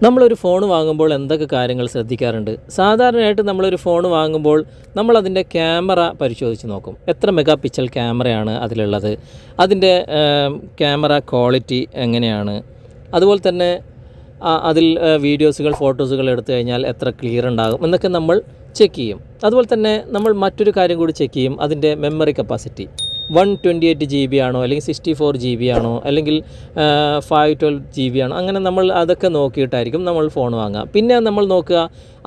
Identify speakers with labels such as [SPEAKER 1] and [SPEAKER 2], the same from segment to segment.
[SPEAKER 1] നമ്മളൊരു ഫോൺ വാങ്ങുമ്പോൾ എന്തൊക്കെ കാര്യങ്ങൾ ശ്രദ്ധിക്കാറുണ്ട്? സാധാരണയായിട്ട് നമ്മളൊരു ഫോൺ വാങ്ങുമ്പോൾ നമ്മളതിൻ്റെ ക്യാമറ പരിശോധിച്ച് നോക്കും. എത്ര മെഗാ പിക്സൽ ക്യാമറയാണ് അതിലുള്ളത്? അതിൻ്റെ ക്യാമറ ക്വാളിറ്റി എങ്ങനെയാണ്? അതുപോലെ തന്നെ അതിൽ വീഡിയോസുകൾ, ഫോട്ടോസുകൾ എടുത്തു കഴിഞ്ഞാൽ എത്ര ക്ലിയർ ഉണ്ടാകും എന്നൊക്കെ നമ്മൾ ചെക്ക് ചെയ്യും. അതുപോലെ തന്നെ നമ്മൾ മറ്റൊരു കാര്യം കൂടി ചെക്ക് ചെയ്യും, അതിൻ്റെ മെമ്മറി കപ്പാസിറ്റി. 128 GB ആണോ, അല്ലെങ്കിൽ 64 GB ആണോ, അല്ലെങ്കിൽ 512 GB ആണോ, അങ്ങനെ നമ്മൾ അതൊക്കെ നോക്കിയിട്ടായിരിക്കും നമ്മൾ ഫോൺ വാങ്ങുക. പിന്നെ നമ്മൾ നോക്കുക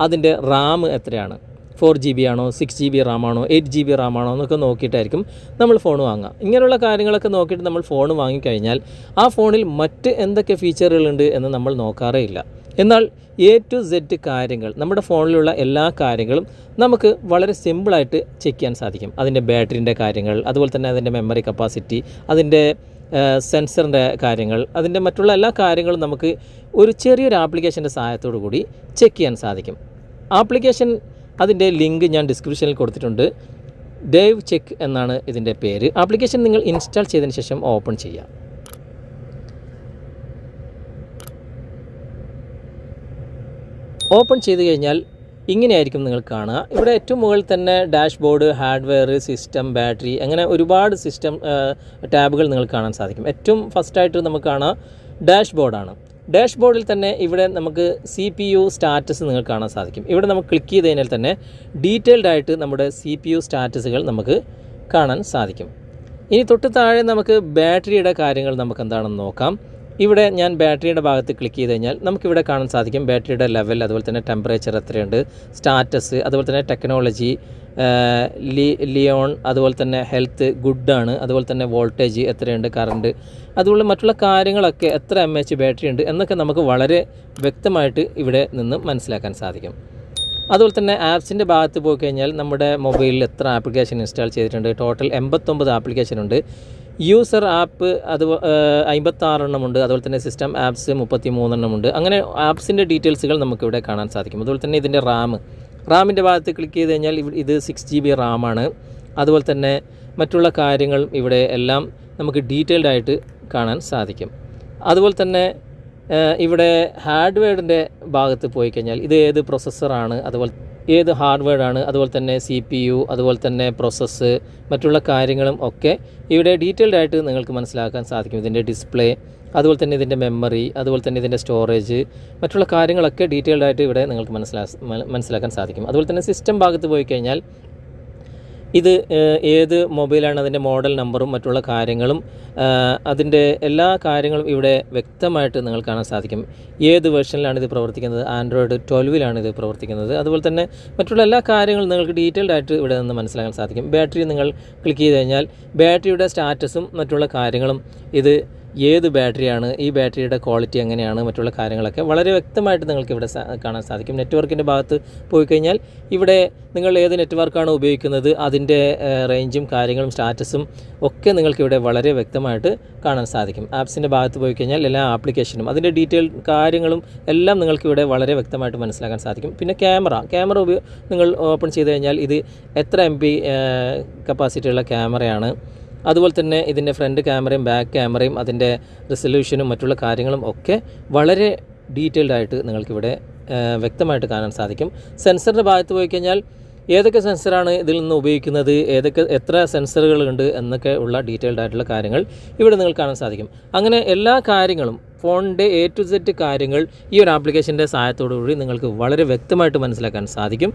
[SPEAKER 1] അതിൻ്റെ റാം എത്രയാണ്, 4 GB ആണോ, 6 GB റാം ആണോ, 8 GB റാം ആണോ എന്നൊക്കെ നോക്കിയിട്ടായിരിക്കും നമ്മൾ ഫോൺ വാങ്ങുക. ഇങ്ങനെയുള്ള കാര്യങ്ങളൊക്കെ നോക്കിയിട്ട് നമ്മൾ ഫോൺ വാങ്ങിക്കഴിഞ്ഞാൽ ആ ഫോണിൽ മറ്റ് എന്തൊക്കെ ഫീച്ചറുകളുണ്ട് എന്ന് നമ്മൾ നോക്കാറേ ഇല്ല. എന്നാൽ A to Z കാര്യങ്ങൾ, നമ്മുടെ ഫോണിലുള്ള എല്ലാ കാര്യങ്ങളും നമുക്ക് വളരെ സിമ്പിളായിട്ട് ചെക്ക് ചെയ്യാൻ സാധിക്കും. അതിൻ്റെ ബാറ്ററിൻ്റെ കാര്യങ്ങൾ, അതുപോലെ തന്നെ അതിൻ്റെ മെമ്മറി കപ്പാസിറ്റി, അതിൻ്റെ സെൻസറിൻ്റെ കാര്യങ്ങൾ, അതിൻ്റെ മറ്റുള്ള എല്ലാ കാര്യങ്ങളും നമുക്ക് ഒരു ചെറിയൊരു ആപ്ലിക്കേഷൻ്റെ സഹായത്തോടു കൂടി ചെക്ക് ചെയ്യാൻ സാധിക്കും. ആപ്ലിക്കേഷൻ അതിൻ്റെ ലിങ്ക് ഞാൻ ഡിസ്ക്രിപ്ഷനിൽ കൊടുത്തിട്ടുണ്ട്. ഡേവ് ചെക്ക് എന്നാണ് ഇതിൻ്റെ പേര്. ആപ്ലിക്കേഷൻ നിങ്ങൾ ഇൻസ്റ്റാൾ ചെയ്തതിന് ശേഷം ഓപ്പൺ ചെയ്യുക. ഓപ്പൺ ചെയ്ത് കഴിഞ്ഞാൽ ഇങ്ങനെയായിരിക്കും നിങ്ങൾ കാണുക. ഇവിടെ ഏറ്റവും മുകളിൽ തന്നെ ഡാഷ്ബോർഡ്, ഹാർഡ്വെയർ, സിസ്റ്റം, ബാറ്ററി, അങ്ങനെ ഒരുപാട് സിസ്റ്റം ടാബുകൾ നിങ്ങൾക്ക് കാണാൻ സാധിക്കും. ഏറ്റവും ഫസ്റ്റായിട്ട് നമുക്ക് കാണാം ഡാഷ്ബോർഡാണ്. ഡാഷ്ബോർഡിൽ തന്നെ ഇവിടെ നമുക്ക് CPU സ്റ്റാറ്റസ് നിങ്ങൾക്ക് കാണാൻ സാധിക്കും. ഇവിടെ നമുക്ക് ക്ലിക്ക് ചെയ്ത് കഴിഞ്ഞാൽ തന്നെ ഡീറ്റെയിൽഡ് ആയിട്ട് നമ്മുടെ CPU സ്റ്റാറ്റസുകൾ നമുക്ക് കാണാൻ സാധിക്കും. ഇനി തൊട്ട് താഴെ നമുക്ക് ബാറ്ററിയുടെ കാര്യങ്ങൾ നമുക്ക് എന്താണെന്ന് നോക്കാം. ഇവിടെ ഞാൻ ബാറ്ററിയുടെ ഭാഗത്ത് ക്ലിക്ക് ചെയ്ത് കഴിഞ്ഞാൽ നമുക്കിവിടെ കാണാൻ സാധിക്കും ബാറ്ററിയുടെ ലെവൽ, അതുപോലെ തന്നെ ടെമ്പറേച്ചർ എത്രയുണ്ട്, സ്റ്റാറ്റസ്, അതുപോലെ തന്നെ ടെക്നോളജി, ലിയോൺ, അതുപോലെ തന്നെ ഹെൽത്ത്, ഗുഡാണ്, അതുപോലെ തന്നെ വോൾട്ടേജ് എത്രയുണ്ട്, കറണ്ട്, അതുപോലെ മറ്റുള്ള കാര്യങ്ങളൊക്കെ എത്ര mAh ബാറ്ററി ഉണ്ട് എന്നൊക്കെ നമുക്ക് വളരെ വ്യക്തമായിട്ട് ഇവിടെ നിന്ന് മനസ്സിലാക്കാൻ സാധിക്കും. അതുപോലെ തന്നെ ആപ്സിൻ്റെ ഭാഗത്ത് പോയി കഴിഞ്ഞാൽ നമ്മുടെ മൊബൈലിൽ എത്ര ആപ്ലിക്കേഷൻ ഇൻസ്റ്റാൾ ചെയ്തിട്ടുണ്ട്. ടോട്ടൽ 89 ആപ്ലിക്കേഷൻ ഉണ്ട്. യൂസർ ആപ്പ് അത് 56 എണ്ണമുണ്ട്. അതുപോലെ തന്നെ സിസ്റ്റം ആപ്സ് 33 എണ്ണമുണ്ട്. അങ്ങനെ ആപ്സിൻ്റെ ഡീറ്റെയിൽസുകൾ നമുക്കിവിടെ കാണാൻ സാധിക്കും. അതുപോലെ തന്നെ ഇതിൻ്റെ റാമിൻ്റെ ഭാഗത്ത് ക്ലിക്ക് ചെയ്ത് കഴിഞ്ഞാൽ ഇത് 6 GB റാമാണ്. അതുപോലെ തന്നെ മറ്റുള്ള കാര്യങ്ങൾ ഇവിടെ എല്ലാം നമുക്ക് ഡീറ്റെയിൽഡ് ആയിട്ട് കാണാൻ സാധിക്കും. അതുപോലെ തന്നെ ഇവിടെ ഹാർഡ്വെയറിൻ്റെ ഭാഗത്ത് പോയി കഴിഞ്ഞാൽ ഇത് ഏത് പ്രോസസ്സറാണ്, അതുപോലെ ഏത് ഹാർഡ്വെയറാണ്, അതുപോലെ തന്നെ CPU, അതുപോലെ തന്നെ പ്രോസസ്സ്, മറ്റുള്ള കാര്യങ്ങളും ഒക്കെ ഇവിടെ ഡീറ്റെയിൽഡ് ആയിട്ട് നിങ്ങൾക്ക് മനസ്സിലാക്കാൻ സാധിക്കും. ഇതിൻ്റെ ഡിസ്പ്ലേ, അതുപോലെ തന്നെ ഇതിൻ്റെ മെമ്മറി, അതുപോലെ തന്നെ ഇതിൻ്റെ സ്റ്റോറേജ്, മറ്റുള്ള കാര്യങ്ങളൊക്കെ ഡീറ്റെയിൽഡ് ആയിട്ട് ഇവിടെ നിങ്ങൾക്ക് മനസ്സിലാക്കാൻ സാധിക്കും. അതുപോലെ തന്നെ സിസ്റ്റം ഭാഗത്ത് പോയി കഴിഞ്ഞാൽ ഇത് ഏത് മൊബൈലാണ്, അതിൻ്റെ മോഡൽ നമ്പറും മറ്റുള്ള കാര്യങ്ങളും അതിൻ്റെ എല്ലാ കാര്യങ്ങളും ഇവിടെ വ്യക്തമായിട്ട് നിങ്ങൾ കാണാൻ സാധിക്കും. ഏത് വേർഷനിലാണ് ഇത് പ്രവർത്തിക്കുന്നത്, ആൻഡ്രോയിഡ് 12 ഇത് പ്രവർത്തിക്കുന്നത്. അതുപോലെ തന്നെ മറ്റുള്ള എല്ലാ കാര്യങ്ങളും നിങ്ങൾക്ക് ഡീറ്റെയിൽഡ് ആയിട്ട് ഇവിടെ നിന്ന് മനസ്സിലാക്കാൻ സാധിക്കും. ബാറ്ററി നിങ്ങൾ ക്ലിക്ക് ചെയ്ത് കഴിഞ്ഞാൽ ബാറ്ററിയുടെ സ്റ്റാറ്റസും മറ്റുള്ള കാര്യങ്ങളും, ഇത് ഏത് ബാറ്ററിയാണ്, ഈ ബാറ്ററിയുടെ ക്വാളിറ്റി എങ്ങനെയാണ്, മറ്റുള്ള കാര്യങ്ങളൊക്കെ വളരെ വ്യക്തമായിട്ട് നിങ്ങൾക്ക് ഇവിടെ കാണാൻ സാധിക്കും. നെറ്റ്വർക്കിൻ്റെ ഭാഗത്ത് പോയി കഴിഞ്ഞാൽ ഇവിടെ നിങ്ങൾ ഏത് നെറ്റ്വർക്കാണ് ഉപയോഗിക്കുന്നത്, അതിൻ്റെ റേഞ്ചും കാര്യങ്ങളും സ്റ്റാറ്റസും ഒക്കെ നിങ്ങൾക്കിവിടെ വളരെ വ്യക്തമായിട്ട് കാണാൻ സാധിക്കും. ആപ്സിൻ്റെ ഭാഗത്ത് പോയി കഴിഞ്ഞാൽ എല്ലാ ആപ്ലിക്കേഷനും അതിൻ്റെ ഡീറ്റെയിൽ കാര്യങ്ങളും എല്ലാം നിങ്ങൾക്കിവിടെ വളരെ വ്യക്തമായിട്ട് മനസ്സിലാക്കാൻ സാധിക്കും. പിന്നെ ക്യാമറ നിങ്ങൾ ഓപ്പൺ ചെയ്ത് കഴിഞ്ഞാൽ ഇത് എത്ര MP കപ്പാസിറ്റിയുള്ള ക്യാമറയാണ്, അതുപോലെ തന്നെ ഇതിൻ്റെ ഫ്രണ്ട് ക്യാമറയും ബാക്ക് ക്യാമറയും അതിൻ്റെ റെസൊല്യൂഷനും മറ്റുള്ള കാര്യങ്ങളും ഒക്കെ വളരെ ഡീറ്റെയിൽഡ് ആയിട്ട് നിങ്ങൾക്കിവിടെ വ്യക്തമായിട്ട് കാണാൻ സാധിക്കും. സെൻസറിൻ്റെ ഭാഗത്ത് പോയി കഴിഞ്ഞാൽ ഏതൊക്കെ സെൻസറാണ് ഇതിൽ നിന്ന് ഉപയോഗിക്കുന്നത്, എത്ര സെൻസറുകളുണ്ട് എന്നൊക്കെ ഉള്ള ഡീറ്റെയിൽഡ് ആയിട്ടുള്ള കാര്യങ്ങൾ ഇവിടെ നിങ്ങൾക്ക് കാണാൻ സാധിക്കും. അങ്ങനെ എല്ലാ കാര്യങ്ങളും ഫോണിൻ്റെ A to Z കാര്യങ്ങൾ ഈ ഒരു ആപ്ലിക്കേഷൻ്റെ സഹായത്തോടു കൂടി നിങ്ങൾക്ക് വളരെ വ്യക്തമായിട്ട് മനസ്സിലാക്കാൻ സാധിക്കും.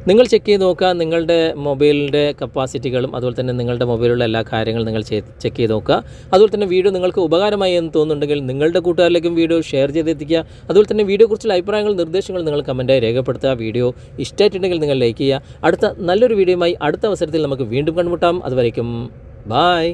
[SPEAKER 1] നിങ്ങൾ ചെക്ക് ചെയ്ത് നോക്കുക നിങ്ങളുടെ മൊബൈലിൻ്റെ കപ്പാസിറ്റികളും, അതുപോലെ തന്നെ നിങ്ങളുടെ മൊബൈലിലുള്ള എല്ലാ കാര്യങ്ങളും നിങ്ങൾ ചെക്ക് ചെയ്ത് നോക്കുക. അതുപോലെ തന്നെ വീഡിയോ നിങ്ങൾക്ക് ഉപകാരമായി എന്ന് തോന്നുന്നുണ്ടെങ്കിൽ നിങ്ങളുടെ കൂട്ടുകാരിലേക്കും വീഡിയോ ഷെയർ ചെയ്തെത്തിക്കുക. അതുപോലെ തന്നെ വീഡിയോയെക്കുറിച്ചുള്ള അഭിപ്രായങ്ങൾ, നിർദ്ദേശങ്ങൾ നിങ്ങൾ കമൻറ്റായി രേഖപ്പെടുത്തുക. വീഡിയോ ഇഷ്ടമായിട്ടുണ്ടെങ്കിൽ നിങ്ങൾ ലൈക്ക് ചെയ്യുക. അടുത്ത നല്ലൊരു വീഡിയോയുമായി അടുത്ത അവസരത്തിൽ നമുക്ക് വീണ്ടും കണ്ടുമുട്ടാം. അതുവരേക്കും ബായ്.